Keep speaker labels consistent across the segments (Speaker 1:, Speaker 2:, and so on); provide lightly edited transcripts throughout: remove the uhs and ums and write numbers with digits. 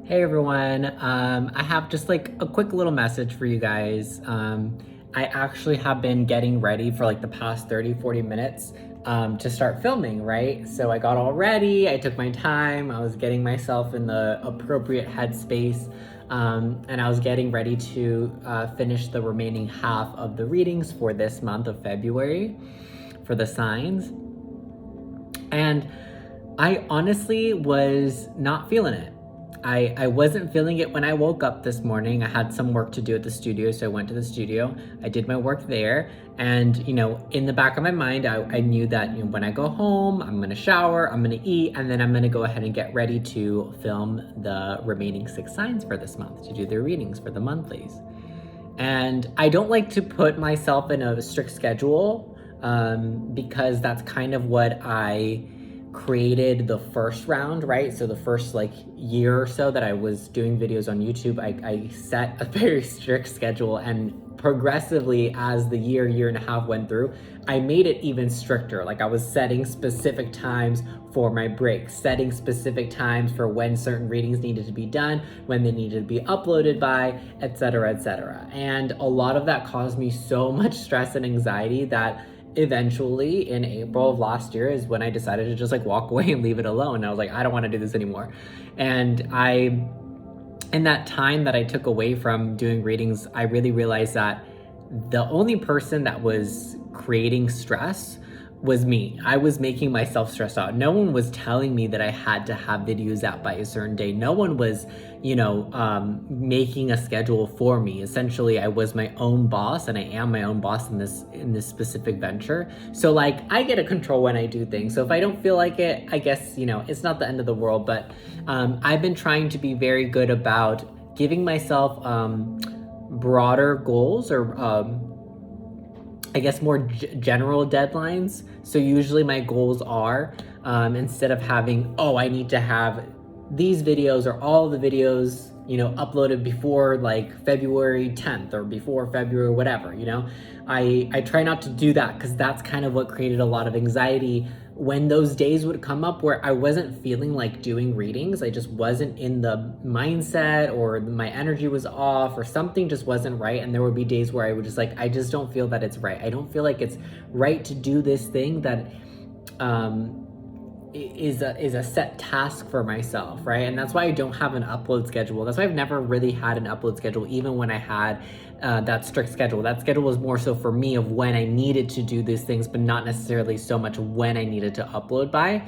Speaker 1: Hey everyone, I have just like a quick little message for you guys. I actually have been getting ready for like the past 30-40 minutes to start filming, right? So I got all ready, I took my time, I was getting myself in the appropriate headspace, and I was getting ready to finish the remaining half of the readings for this month of February for the signs. And I honestly was not feeling it. I wasn't feeling it when I woke up this morning. I had some work to do at the studio, so I went to the studio. I did my work there, and in the back of my mind, I knew that when I go home, I'm gonna shower, I'm gonna eat, and then I'm gonna go ahead and get ready to film the remaining 6 signs for this month to do their readings for the monthlies. And I don't like to put myself in a strict schedule because that's kind of what I created the first round, right? So the first year or so that I was doing videos on YouTube, I set a very strict schedule, and progressively as the year and a half went through, I made it even stricter. Like I was setting specific times for my breaks, setting specific times for when certain readings needed to be done, when they needed to be uploaded by, etc., etc. And a lot of that caused me so much stress and anxiety that eventually in April of last year is when I decided to just walk away and leave it alone. I was like, I don't want to do this anymore. And in that time that I took away from doing readings, I really realized that the only person that was creating stress was me. I was making myself stressed out. No one was telling me that I had to have videos out by a certain day. No one was, making a schedule for me. Essentially, I was my own boss, and I am my own boss in this specific venture. So I get to control when I do things. So if I don't feel like it, I guess, it's not the end of the world. But I've been trying to be very good about giving myself broader goals, or I guess more general deadlines. So usually my goals are, instead of having, I need to have these videos or all the videos, uploaded before February 10th or before February, whatever, I try not to do that, because that's kind of what created a lot of anxiety when those days would come up where I wasn't feeling like doing readings. I just wasn't in the mindset, or my energy was off, or something just wasn't right. And there would be days where I would just I just don't feel that it's right. I don't feel like it's right to do this thing that is a set task for myself, right? And that's why I don't have an upload schedule. That's why I've never really had an upload schedule, even when I had that strict schedule. That schedule was more so for me of when I needed to do these things, but not necessarily so much when I needed to upload by.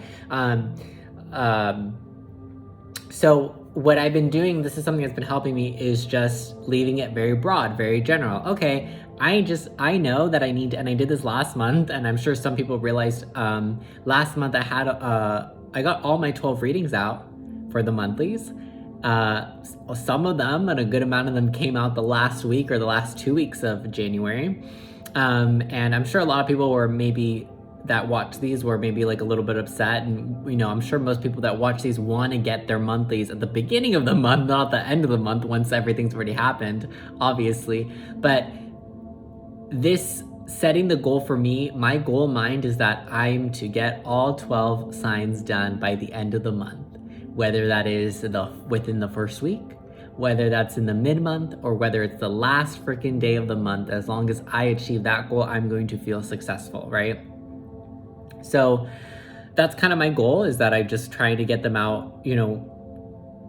Speaker 1: So what I've been doing, this is something that's been helping me, is just leaving it very broad, very general. Okay, I know that I need to, and I did this last month, and I'm sure some people realized last month I got all my 12 readings out for the monthlies. Some of them, and a good amount of them, came out the last week or the last 2 weeks of January. And I'm sure a lot of people that watch these were maybe a little bit upset, and I'm sure most people that watch these want to get their monthlies at the beginning of the month, not the end of the month, once everything's already happened, obviously. But this setting the goal for me, my goal in mind is that I'm to get all 12 signs done by the end of the month, whether that is within the first week, whether that's in the mid-month, or whether it's the last freaking day of the month. As long as I achieve that goal, I'm going to feel successful, right? So that's kind of my goal, is that I just try to get them out,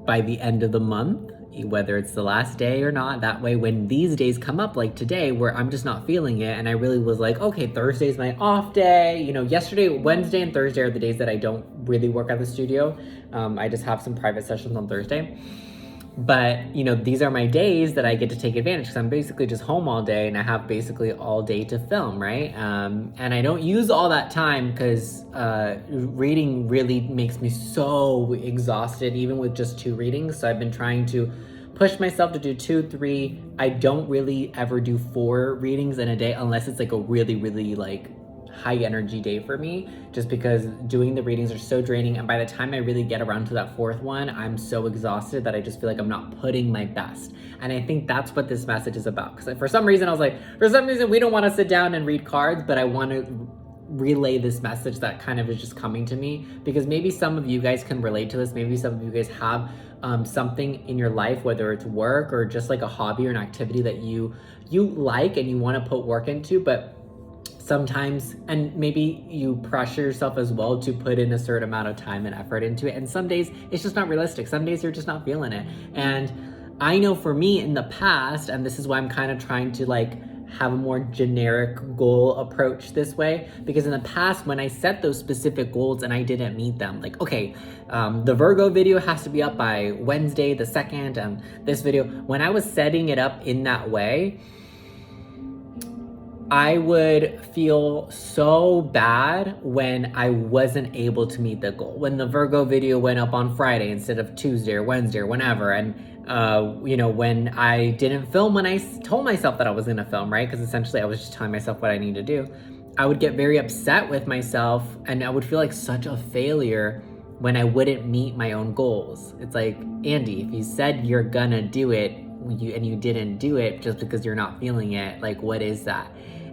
Speaker 1: by the end of the month, whether it's the last day or not. That way, when these days come up, like today, where I'm just not feeling it, and I really was like, okay, Thursday's my off day. Yesterday, Wednesday and Thursday are the days that I don't really work at the studio. I just have some private sessions on Thursday. But, these are my days that I get to take advantage, because I'm basically just home all day, and I have basically all day to film, right? And I don't use all that time, because reading really makes me so exhausted, even with just 2 readings. So I've been trying to push myself to do 2, 3. I don't really ever do 4 readings in a day, unless it's a really, really high energy day for me, just because doing the readings are so draining, and by the time I really get around to that 4th one, I'm so exhausted that I just feel like I'm not putting my best. And I think that's what this message is about, because for some reason I was for some reason we don't want to sit down and read cards, but I want to relay this message that kind of is just coming to me, because maybe some of you guys can relate to this. Maybe some of you guys have something in your life, whether it's work or just like a hobby or an activity that you like and you want to put work into, but sometimes, and maybe you pressure yourself as well to put in a certain amount of time and effort into it, and some days it's just not realistic. Some days you're just not feeling it. And I know for me in the past, and this is why I'm kind of trying to like have a more generic goal approach this way, because in the past when I set those specific goals and I didn't meet them, like, okay, the Virgo video has to be up by Wednesday the 2nd, and this video, when I was setting it up in that way, I would feel so bad when I wasn't able to meet the goal. When the Virgo video went up on Friday instead of Tuesday or Wednesday or whenever, and when I didn't film when I told myself that I was gonna film, right? Because essentially I was just telling myself what I need to do. I would get very upset with myself, and I would feel like such a failure when I wouldn't meet my own goals. It's like, Andy, if you said you're gonna do it and you didn't do it just because you're not feeling it, like, what is that?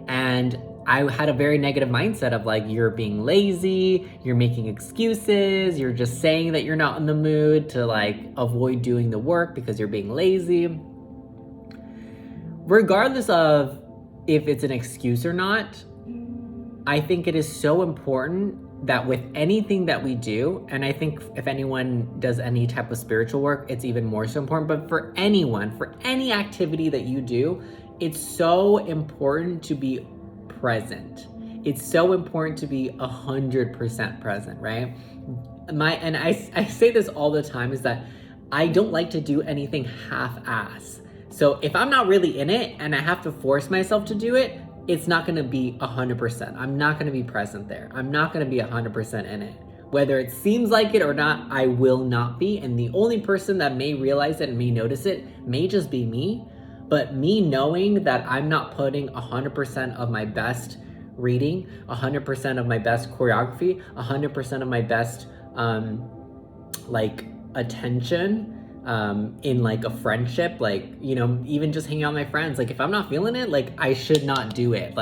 Speaker 1: And I had a very negative mindset of like, you're being lazy, you're making excuses, you're just saying that you're not in the mood to like avoid doing the work because you're being lazy. Regardless of if it's an excuse or not, I think it is so important that with anything that we do, and I think if anyone does any type of spiritual work, it's even more so important, but for anyone, for any activity that you do, it's so important to be present. It's so important to be 100% present, right? I say this all the time, is that I don't like to do anything half-ass. So if I'm not really in it and I have to force myself to do it, it's not gonna be 100%. I'm not gonna be present there. I'm not gonna be 100% in it. Whether it seems like it or not, I will not be. And the only person that may realize it and may notice it may just be me. But me knowing that I'm not putting 100% of my best reading, 100% of my best choreography, 100% of my best attention in like a friendship, like, even just hanging out with my friends, like if I'm not feeling it, like I should not do it.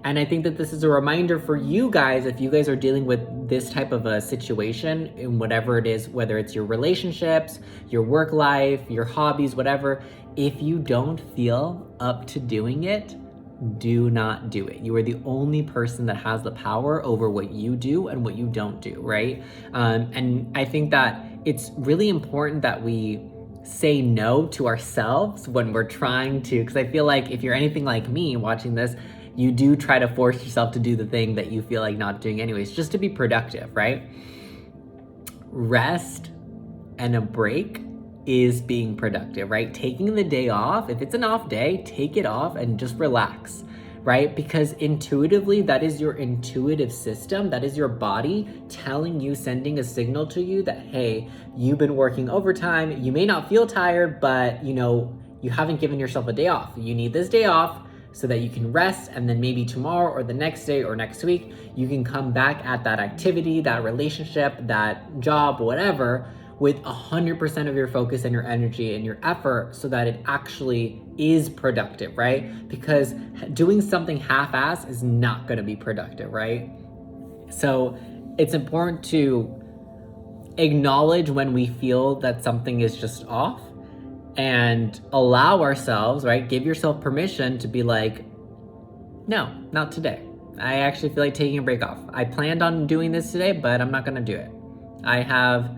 Speaker 1: And I think that this is a reminder for you guys, if you guys are dealing with this type of a situation in whatever it is, whether it's your relationships, your work life, your hobbies, whatever, if you don't feel up to doing it, do not do it. You are the only person that has the power over what you do and what you don't do, right? And I think that it's really important that we say no to ourselves when we're trying to, because I feel like if you're anything like me watching this, you do try to force yourself to do the thing that you feel like not doing anyways, just to be productive, right? Rest and a break is being productive, right? Taking the day off, if it's an off day, take it off and just relax, right? Because intuitively, that is your intuitive system. That is your body telling you, sending a signal to you that, hey, you've been working overtime. You may not feel tired, but you haven't given yourself a day off. You need this day off so that you can rest, and then maybe tomorrow or the next day or next week, you can come back at that activity, that relationship, that job, whatever, with 100% of your focus and your energy and your effort so that it actually is productive, right? Because doing something half-ass is not gonna be productive, right? So it's important to acknowledge when we feel that something is just off, and allow ourselves, right? Give yourself permission to be like, no, not today. I actually feel like taking a break off. I planned on doing this today, but I'm not gonna do it. I have,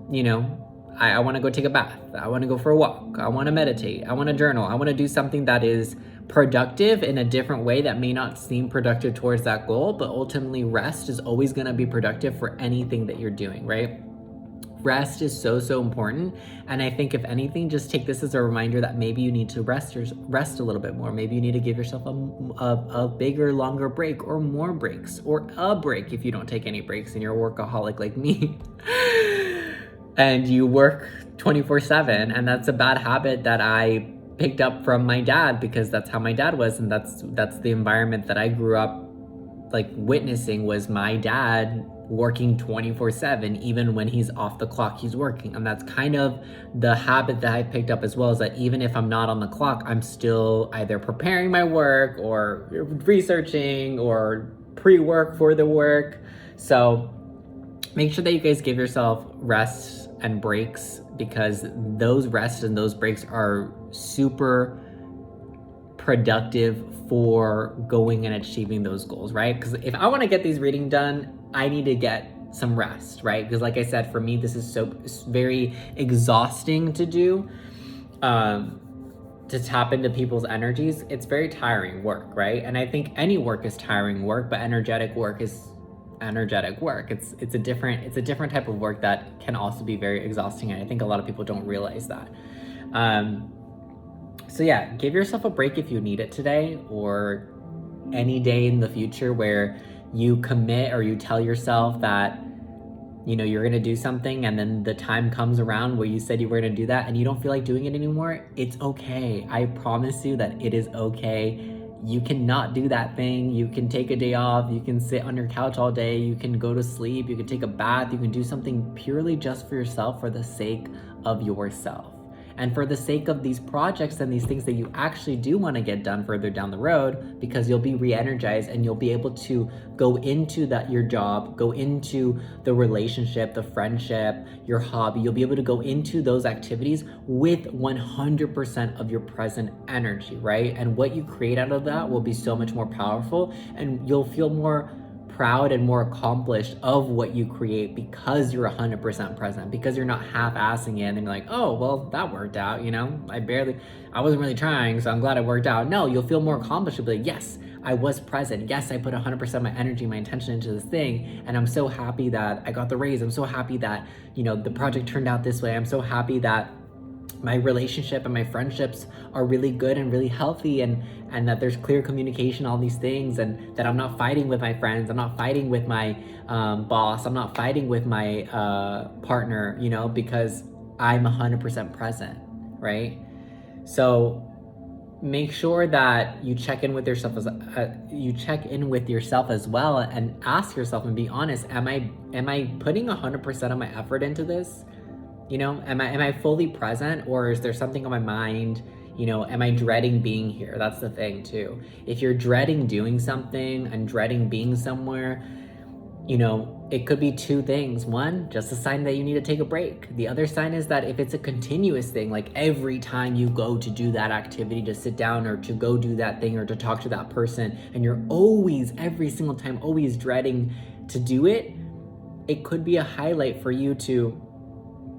Speaker 1: I wanna go take a bath. I wanna go for a walk. I wanna meditate. I wanna journal. I wanna do something that is productive in a different way that may not seem productive towards that goal, but ultimately rest is always gonna be productive for anything that you're doing, right? Rest is so, so important. And I think if anything, just take this as a reminder that maybe you need to rest a little bit more. Maybe you need to give yourself a bigger, longer break, or more breaks, or a break if you don't take any breaks and you're a workaholic like me. And you work 24/7. And that's a bad habit that I picked up from my dad, because that's how my dad was. And that's the environment that I grew up like witnessing, was my dad working 24/7. Even when he's off the clock, he's working. And that's kind of the habit that I picked up as well, is that even if I'm not on the clock, I'm still either preparing my work or researching or pre-work for the work. So make sure that you guys give yourself rests and breaks, because those rests and those breaks are super productive for going and achieving those goals, right? Because if I want to get these readings done, I need to get some rest, right? Because like I said, for me, this is it's very exhausting to do, to tap into people's energies. It's very tiring work, right? And I think any work is tiring work, but energetic work is energetic work. It's a different type of work that can also be very exhausting, and I think a lot of people don't realize that. So yeah, give yourself a break if you need it today, or any day in the future where you commit or you tell yourself that, you know, you're gonna do something, and then the time comes around where you said you were gonna do that and you don't feel like doing it anymore. It's okay. I promise you that it is okay. You cannot do that thing. You can take a day off. You can sit on your couch all day. You can go to sleep. You can take a bath. You can do something purely just for yourself, for the sake of yourself. And for the sake of these projects and these things that you actually do want to get done further down the road, because you'll be re-energized and you'll be able to go into your job, go into the relationship, the friendship, your hobby. You'll be able to go into those activities with 100% of your present energy, right? And what you create out of that will be so much more powerful, and you'll feel more proud and more accomplished of what you create, because you're 100% present, because you're not half-assing it and you're like, oh, well, that worked out, you know, I wasn't really trying, so I'm glad it worked out. No, you'll feel more accomplished. You'll be like, yes, I was present. Yes, I put 100% of my energy, my intention into this thing, and I'm so happy that I got the raise. I'm so happy that, you know, the project turned out this way. I'm so happy that my relationship and my friendships are really good and really healthy, and that there's clear communication, all these things, and that I'm not fighting with my friends, I'm not fighting with my boss, I'm not fighting with my partner, you know, because I'm 100% present, right? So make sure that you check in with yourself as well, and ask yourself and be honest, am I putting 100% of my effort into this? You know, am I fully present, or is there something on my mind? You know, am I dreading being here? That's the thing too. If you're dreading doing something and dreading being somewhere, you know, it could be two things. One, just a sign that you need to take a break. The other sign is that if it's a continuous thing, like every time you go to do that activity, to sit down or to go do that thing or to talk to that person, and you're always, every single time, always dreading to do it, it could be a highlight for you to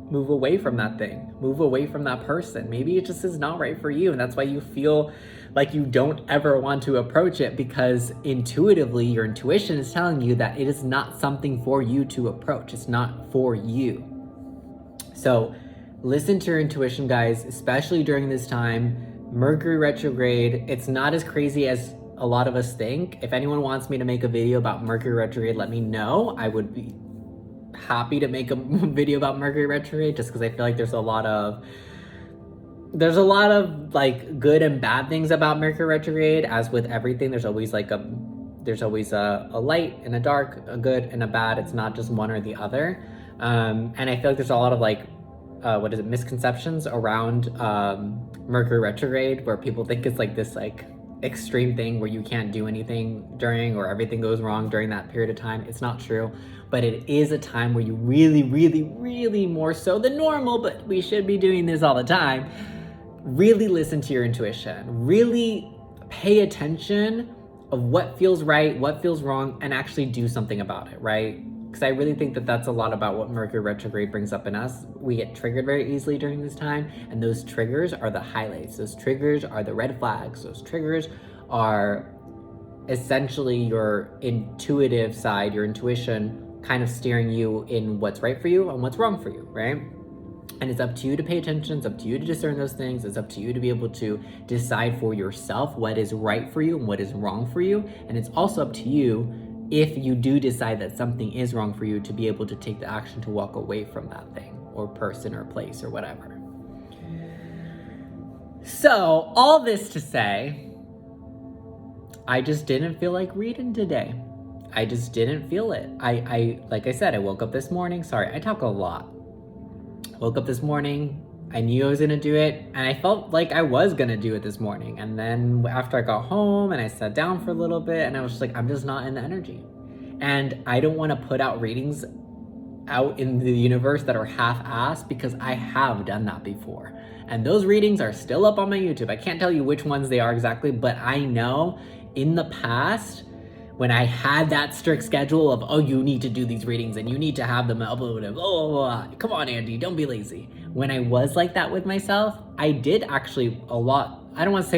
Speaker 1: move away from that thing, move away from that person. Maybe it just is not right for you, and that's why you feel like you don't ever want to approach it, because intuitively your intuition is telling you that it is not something for you to approach. It's not for you. So listen to your intuition, guys, especially during this time. Mercury retrograde, it's not as crazy as a lot of us think. If anyone wants me to make a video about Mercury retrograde, let me know. I would be happy to make a video about Mercury retrograde, just because I feel like there's a lot of like good and bad things about Mercury retrograde. As with everything, there's always a light and a dark, a good and a bad. It's not just one or the other. And I feel like there's a lot of misconceptions around Mercury retrograde, where people think it's like this extreme thing where you can't do anything during, or everything goes wrong during that period of time. It's not true, but it is a time where you really, really, really, more so than normal, but we should be doing this all the time, really listen to your intuition, really pay attention of what feels right, what feels wrong, and actually do something about it, right? Because I really think that that's a lot about what Mercury retrograde brings up in us. We get triggered very easily during this time, and those triggers are the highlights. Those triggers are the red flags. Those triggers are essentially your intuitive side, your intuition kind of steering you in what's right for you and what's wrong for you, right? And it's up to you to pay attention. It's up to you to discern those things. It's up to you to be able to decide for yourself what is right for you and what is wrong for you. And it's also up to you, if you do decide that something is wrong for you, to be able to take the action to walk away from that thing or person or place or whatever. So all this to say, I just didn't feel like reading today. I just didn't feel it. I like I said, I woke up this morning. Sorry, I talk a lot. Woke up this morning, I knew I was gonna do it, and I felt like I was gonna do it this morning. And then after I got home and I sat down for a little bit, and I was just like, I'm just not in the energy. And I don't wanna put out readings out in the universe that are half-assed, because I have done that before. And those readings are still up on my YouTube. I can't tell you which ones they are exactly, but I know in the past, when I had that strict schedule of, oh, you need to do these readings and you need to have them uploaded, blah, blah, blah. Come on, Andy, don't be lazy. When I was like that with myself, I did actually a lot. I don't want to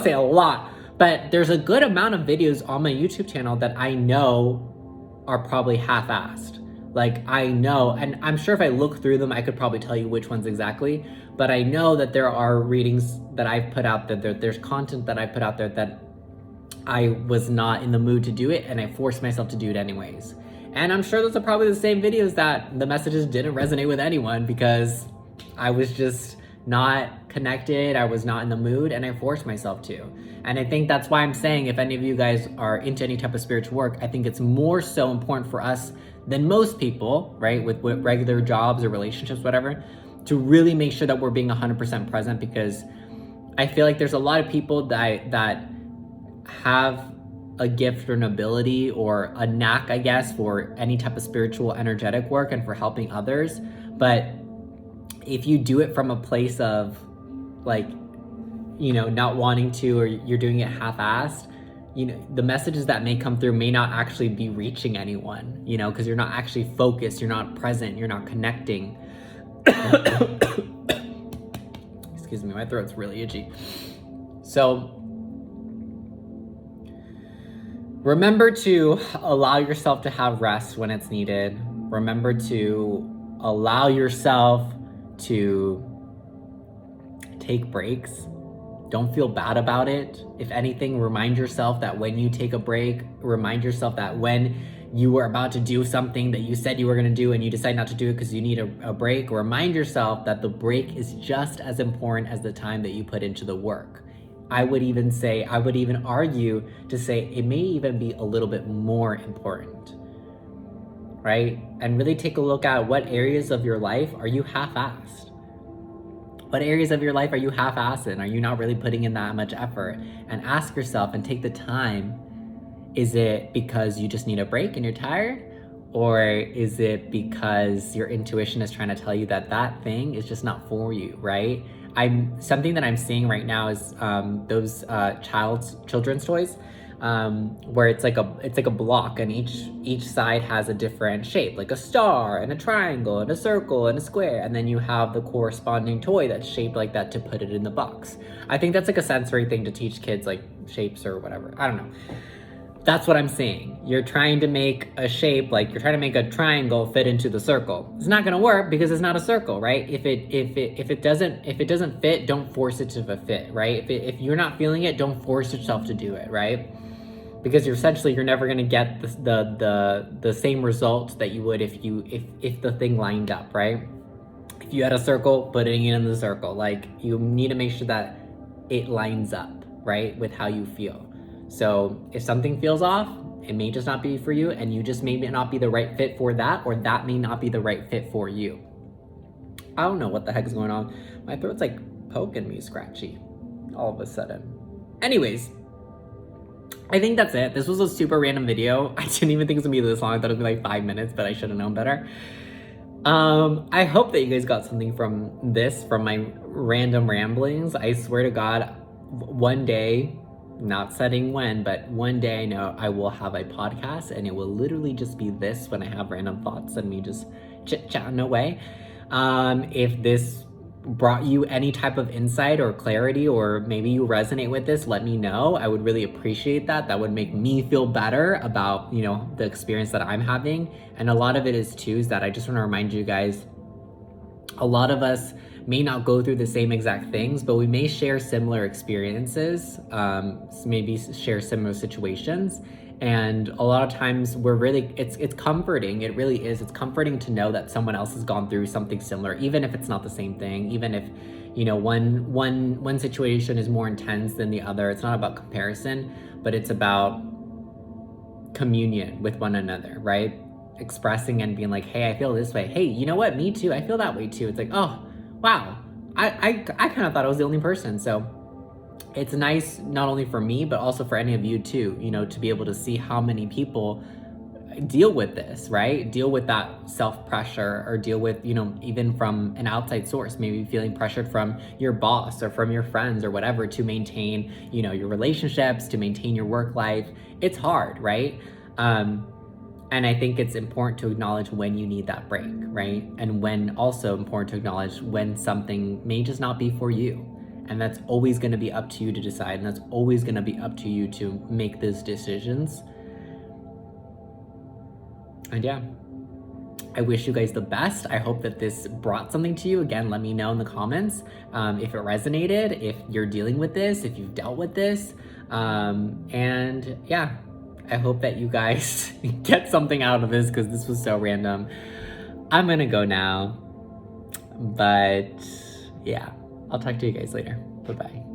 Speaker 1: say a lot, but there's a good amount of videos on my YouTube channel that I know are probably half-assed. Like, I know, and I'm sure if I look through them, I could probably tell you which ones exactly, but I know that there are readings that I've put out there, there's content that I put out there that I was not in the mood to do it, and I forced myself to do it anyways. And I'm sure those are probably the same videos that the messages didn't resonate with anyone, because I was just not connected, I was not in the mood, and I forced myself to. And I think that's why I'm saying, if any of you guys are into any type of spiritual work, I think it's more so important for us than most people, right, with regular jobs or relationships, whatever, to really make sure that we're being 100% present, because I feel like there's a lot of people that have a gift or an ability or a knack, I guess, for any type of spiritual energetic work and for helping others. But if you do it from a place of, like, you know, not wanting to, or you're doing it half-assed, you know, the messages that may come through may not actually be reaching anyone, you know, because you're not actually focused, you're not present, you're not connecting. Excuse me, my throat's really itchy. So remember to allow yourself to have rest when it's needed. Remember to allow yourself to take breaks. Don't feel bad about it. If anything, remind yourself that when you take a break, remind yourself that when you were about to do something that you said you were going to do and you decide not to do it because you need a break, remind yourself that the break is just as important as the time that you put into the work. I would even argue to say it may even be a little bit more important, right? And really take a look at what areas of your life are you half-assed? What areas of your life are you half-assed in? Are you not really putting in that much effort? And ask yourself and take the time, is it because you just need a break and you're tired? Or is it because your intuition is trying to tell you that that thing is just not for you, right? Something that I'm seeing right now is those children's toys, where it's like a block, and each side has a different shape, like a star and a triangle and a circle and a square, and then you have the corresponding toy that's shaped like that to put it in the box. I think that's like a sensory thing to teach kids, like shapes or whatever. I don't know. That's what I'm saying. You're trying to make a shape, like you're trying to make a triangle fit into the circle. It's not gonna work because it's not a circle, right? If it doesn't fit, don't force it to fit, right? If you're not feeling it, don't force yourself to do it, right? Because you're never gonna get the same results that you would if the thing lined up, right? If you had a circle, putting it in the circle, like you need to make sure that it lines up, right, with how you feel. So if something feels off, it may just not be for you, and you just may not be the right fit for that, or that may not be the right fit for you. I don't know what the heck is going on. My throat's like poking me scratchy all of a sudden. Anyways, I think that's it. This was a super random video. I didn't even think it was gonna be this long. I thought it would be like 5 minutes, but I should have known better. I hope that you guys got something from my random ramblings. I swear to God, one day, not setting when, but one day I know I will have a podcast, and it will literally just be this when I have random thoughts and me just chit-chatting away. If this brought you any type of insight or clarity, or maybe you resonate with this, let me know. I would really appreciate that. That would make me feel better about, you know, the experience that I'm having. And a lot of it is too, is that I just want to remind you guys, a lot of us may not go through the same exact things, but we may share similar experiences, maybe share similar situations. And a lot of times it's comforting. It really is. It's comforting to know that someone else has gone through something similar, even if it's not the same thing, even if, you know, one situation is more intense than the other. It's not about comparison, but it's about communion with one another, right? Expressing and being like, hey, I feel this way. Hey, you know what? Me too. I feel that way too. It's like, oh, wow, I kind of thought I was the only person. So it's nice not only for me, but also for any of you too, you know, to be able to see how many people deal with this, right? Deal with that self-pressure, or deal with, you know, even from an outside source, maybe feeling pressured from your boss or from your friends or whatever to maintain, you know, your relationships, to maintain your work life. It's hard, right? And I think it's important to acknowledge when you need that break, right? And when also important to acknowledge when something may just not be for you. And that's always going to be up to you to decide. And that's always going to be up to you to make those decisions. And yeah, I wish you guys the best. I hope that this brought something to you. Again, let me know in the comments if it resonated, if you're dealing with this, if you've dealt with this. And yeah, I hope that you guys get something out of this, because this was so random. I'm gonna go now. But yeah, I'll talk to you guys later. Bye-bye.